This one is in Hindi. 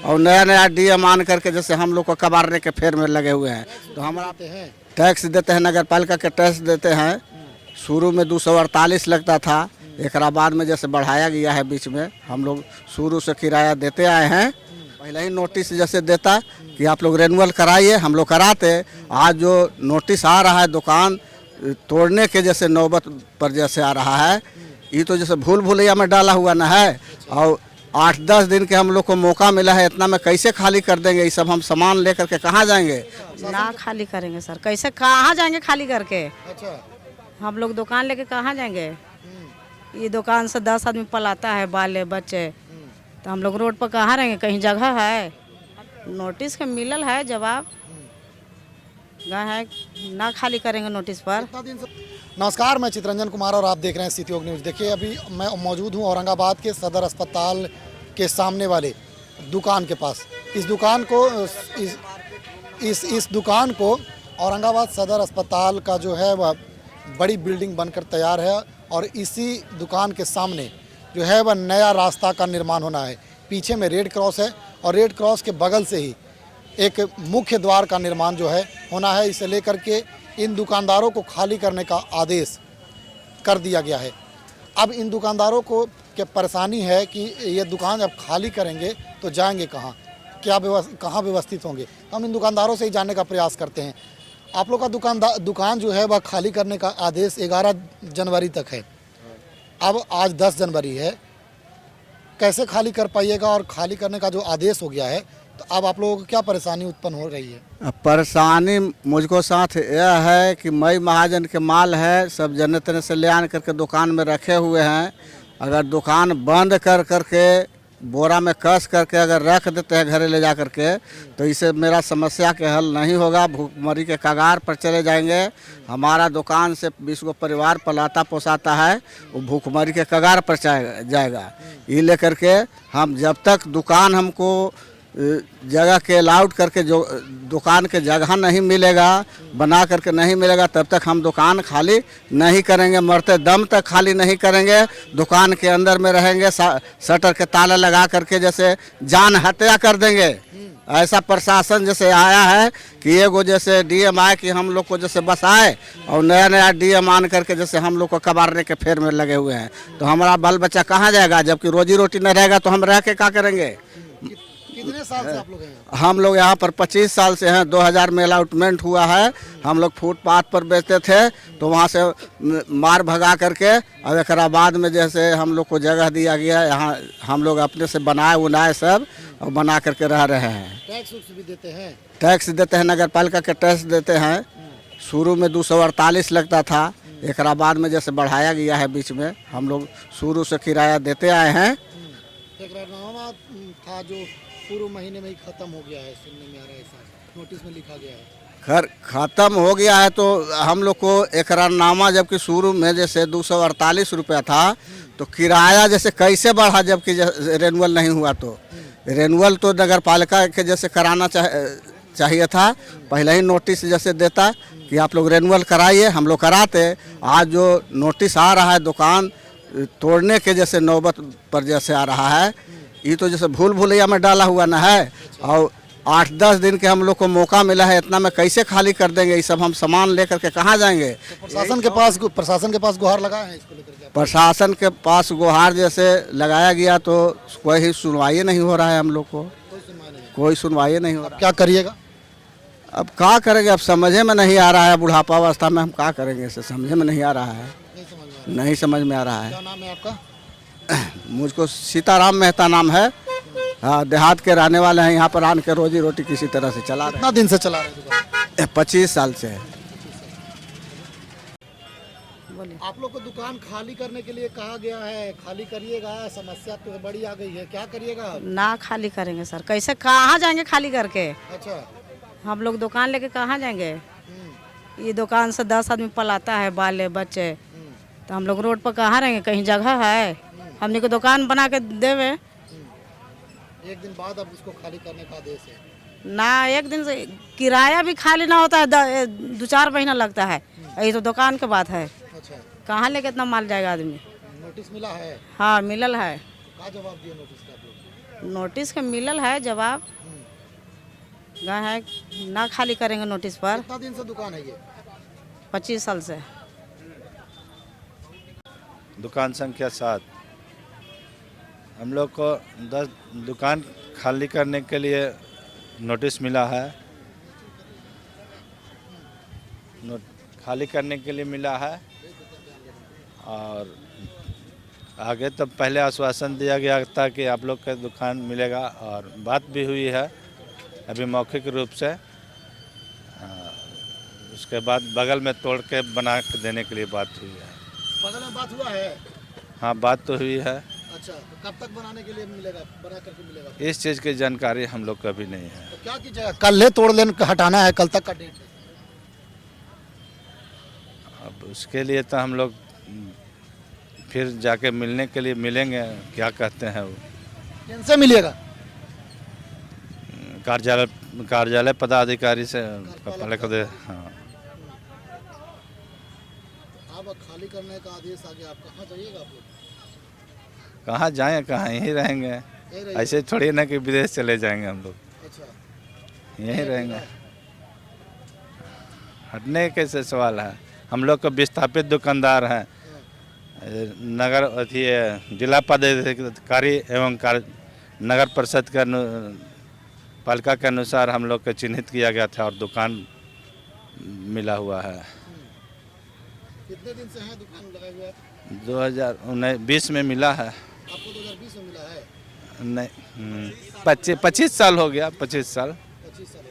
और नया नया डीएम मान करके जैसे हम लोग को कबाड़ने के फेर में लगे हुए हैं। तो हमारा टैक्स देते हैं, नगर पालिका के टैक्स देते हैं। शुरू में 248 लगता था, एक बाद में जैसे बढ़ाया गया है बीच में। हम लोग शुरू से किराया देते आए हैं। पहले ही नोटिस जैसे देता कि आप लोग रेनुअल कराइए, हम लोग कराते। आज जो नोटिस आ रहा है दुकान तोड़ने के जैसे नौबत पर जैसे आ रहा है, ये तो जैसे भूल भुलैया में डाला हुआ न है। और 8-10 दिन के हम लोग को मौका मिला है, इतना में कैसे खाली कर देंगे? ये सब हम सामान लेकर के कहाँ जाएंगे? ना खाली करेंगे सर, कैसे कहाँ जाएंगे खाली करके? अच्छा, हम लोग दुकान लेके कहाँ जाएंगे? ये दुकान से 10 आदमी पलाता है, बाले बच्चे, तो हम लोग रोड पर कहाँ रहेंगे? कहीं जगह है? नोटिस के मिलल है जवाब, गए है ना खाली करेंगे नोटिस पर। नमस्कार, मैं चितरंजन कुमार और आप देख रहे हैं सिटी योग न्यूज़। देखिए, अभी मैं मौजूद हूँ औरंगाबाद के सदर अस्पताल के सामने वाले दुकान के पास। इस दुकान को इस दुकान को औरंगाबाद सदर अस्पताल का जो है वह बड़ी बिल्डिंग बनकर तैयार है और इसी दुकान के सामने जो है वह नया रास्ता का निर्माण होना है। पीछे में रेड क्रॉस है और रेड क्रॉस के बगल से ही एक मुख्य द्वार का निर्माण जो है होना है। इसे लेकर के इन दुकानदारों को खाली करने का आदेश कर दिया गया है। अब इन दुकानदारों को क्या परेशानी है कि ये दुकान जब खाली करेंगे तो जाएंगे कहाँ, कहाँ व्यवस्थित होंगे? तो हम इन दुकानदारों से ही जानने का प्रयास करते हैं। आप लोग का दुकान जो है वह खाली करने का आदेश 11 जनवरी तक है। अब आज 10 जनवरी है, कैसे खाली कर पाइएगा? और खाली करने का जो आदेश हो गया है, तो अब आप लोगों को क्या परेशानी उत्पन्न हो रही है? परेशानी मुझको साथ यह है कि मई महाजन के माल है, सब जने तने से ले आन करके दुकान में रखे हुए हैं। अगर दुकान बंद कर करके बोरा में कस करके अगर रख देते हैं घरे ले जा करके, तो इससे मेरा समस्या के हल नहीं होगा। भूखमरी के कगार पर चले जाएंगे। हमारा दुकान से 20 गो परिवार पलाता पोसाता है, वो भूखमरी के कगार पर जाएगा। ये लेकर के हम जब तक दुकान हमको जगह के अलाउड करके जो दुकान के जगह नहीं मिलेगा, बना करके नहीं मिलेगा, तब तक हम दुकान खाली नहीं करेंगे। मरते दम तक खाली नहीं करेंगे। दुकान के अंदर में रहेंगे, शटर के ताला लगा करके जैसे जान हत्या कर देंगे। ऐसा प्रशासन जैसे आया है कि एगो जैसे डीएम आए कि हम लोग को जैसे बस आए और नया नया डीएम आन करके जैसे हम लोग को कबाड़ने के फेर में लगे हुए हैं। तो हमारा बाल बच्चा कहाँ जाएगा? जबकि रोजी रोटी नहीं रहेगा तो हम रह के क्या करेंगे? कितने साल से आप लोग हैं? हम लोग यहाँ पर 25 साल से हैं। 2000 में अलाउटमेंट हुआ है। हम लोग फुटपाथ पर बेचते थे, तो वहाँ से मार भगा करके अब एक बाद में जैसे हम लोग को जगह दिया गया, यहाँ हम लोग अपने से बनाए उनाए सब और बना करके रह रहे हैं। टैक्स भी देते हैं? टैक्स देते हैं, नगर पालिका के टैक्स देते हैं। शुरू में 248 लगता था, एक बाद में जैसे बढ़ाया गया है बीच में। हम लोग शुरू से किराया देते आए हैं। एकरारनामा था जो पूर्व महीने में ही खत्म हो गया है, सुनने में आ रहा है, ऐसा नोटिस में लिखा गया है। खैर खत्म हो गया है, तो हम लोग को एकरारनामा जबकि शुरू में जैसे 248 रुपया था, तो किराया जैसे कैसे बढ़ा जबकि रेनुअल नहीं हुआ? तो रेनुअल तो नगर पालिका के जैसे कराना चाहिए था। पहले ही नोटिस जैसे देता कि आप लोग रेनुअल कराइए, हम लोग कराते। आज जो नोटिस आ रहा है दुकान तोड़ने के जैसे नौबत पर जैसे आ रहा है, ये तो जैसे भूल भुलैया में डाला हुआ न है। और 8-10 दिन के हम लोग को मौका मिला है, इतना में कैसे खाली कर देंगे? ये सब हम सामान लेकर के कहाँ जाएंगे? तो प्रशासन के पास गुहार लगाया है इसको लेकर के? प्रशासन के पास गुहार जैसे लगाया गया, तो कोई सुनवाई नहीं हो रहा है। हम लोग को कोई सुनवाई नहीं हो रहा। क्या करिएगा? अब क्या करेंगे? अब समझे में नहीं आ रहा है। बुढ़ापा अवस्था में हम क्या करेंगे? इसे समझे में नहीं आ रहा है, नहीं समझ में आ रहा है। क्या नाम है आपका? मुझको सीताराम मेहता नाम है। हाँ, देहात के रहने वाले हैं। यहाँ पर आन के रोजी रोटी किसी तरह से चला रहे हैं। कितना दिन से चला रहे हैं दुकान? 25 साल से है। आप लोग को दुकान खाली करने के लिए कहा गया है, खाली करिएगा, समस्या तो बड़ी आ गई है, क्या करिएगा? ना खाली करेंगे सर, कैसे कहाँ जाएंगे खाली करके? अच्छा, हम लोग दुकान लेके कहाँ जाएंगे? ये दुकान से 10 आदमी पलाता है, बाले बच्चे, तो हम लोग रोड पर कहाँ रहेंगे? कहीं जगह है? हमने को दुकान बना के देवे। एक दिन बाद अब इसको खाली करने का आदेश है ना, एक दिन से किराया भी खाली ना होता है, 2-4 महीना लगता है। ये तो दुकान के बात है। अच्छा, कहाँ लेके इतना माल जाएगा आदमी? नोटिस मिला है? हाँ, मिलल है। क्या जवाब दिया नोटिस का आप लोग? नोटिस का मिलल है जवाब, गए है ना खाली करेंगे नोटिस पर। कितना दिन से दुकान है ये? 25 साल से। दुकान संख्या 7। हम लोग को 10 दुकान खाली करने के लिए नोटिस मिला है। खाली करने के लिए मिला है और आगे तो पहले आश्वासन दिया गया था कि आप लोग का दुकान मिलेगा और बात भी हुई है अभी मौखिक रूप से। उसके बाद बगल में तोड़ के बना के देने के लिए बात हुई है। बगल में बात हुआ है? हाँ, बात तो हुई है। अच्छा, तो कब तक बनाने के लिए मिलेगा, बना करके मिलेगा? इस चीज़ की जानकारी हम लोग को अभी नहीं है। तो क्या कीजिएगा? कल ले तोड़ लेन हटाना है, कल तक का डेट है। अब उसके लिए तो हम लोग फिर जाके मिलने के लिए मिलेंगे, क्या कहते हैं वो किनसे मिलिएगा? कार्यालय पदाधिकारी से पहले को दे। हाँ, अब खाली करने का आदेश आ गया, आप कहाँ जाइएगा? आप लोग कहाँ जाएँ, कहाँ यहीं रहेंगे। यहीं रहिए? ऐसे थोड़ी ना कि विदेश चले जाएंगे हम लोग, अच्छा, यहीं रहेंगे। हटने कैसे सवाल है। हम लोग को विस्थापित दुकानदार हैं। नगर अथी जिला पदाधिकारी एवं नगर परिषद के पालिका के अनुसार हम लोग को चिन्हित किया गया था और दुकान मिला हुआ है। कितने दिन से है दुकान लगाए हुए? 2019-20 में मिला है। आपको 2020 में मिला है? नहीं, 25 साल हो गया। 25 साल। 25 साल